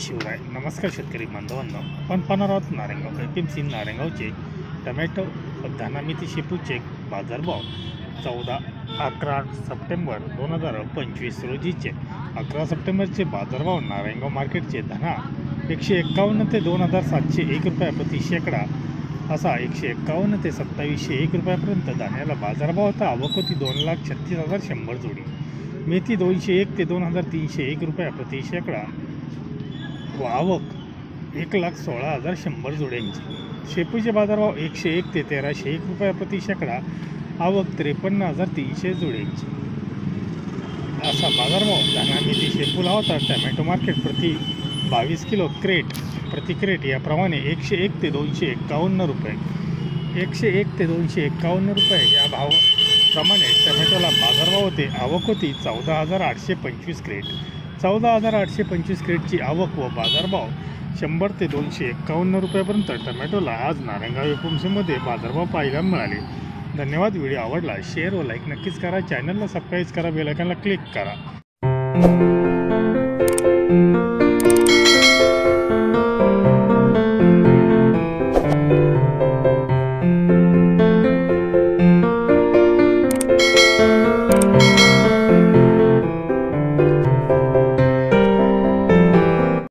शिवराय. नमस्कार शेतकरी बांधवांनो, आपण पाहणार आहोत नारायणगाव KPMC नारायणगावचे टमॅटो धनामिती शेपूचे बाजारभाव 11 सप्टेंबर 2025 रोजीचे. 11 सप्टेंबरचे बाजारभाव नारायणगाव मार्केटचे धना 151 ते 2701 रुपये प्रति शेकडा असा 151 ते 2701 रुपयापर्यंत धान्याला बाजारभाव होता. आवक होती 2,36,100 जोडी. मेथी 201 ते 2,301 रुपये प्रति शेकडा व आवक 1,16,100 जोड्यांची. शेपूचे बाजारभाव 101 ते 1,301 रुपये प्रति शेकडा, आवक 53,300 जोड्यांची असा बाजारभाव धनामिती शेपूला होता. टमॅटो मार्केट प्रति 22 किलो प्रति क्रेट याप्रमाणे 101 ते 251 रुपये 101 ते 251 रुपये या भावाप्रमाणे टमॅटोला बाजारभाव होते. आवक होती 14,825 क्रेट. 14,825 क्रेटची आवक व बाजारभाव 100 ते 251 रुपयापर्यंत टमॅटोला आज नारायणगाव KPMCमध्ये बाजारभाव पाहायला मिळाले. धन्यवाद. व्हिडिओ आवडला शेअर व लाईक नक्कीच करा. चॅनलला सबस्क्राईब करा, बेल आयकॉनला क्लिक करा.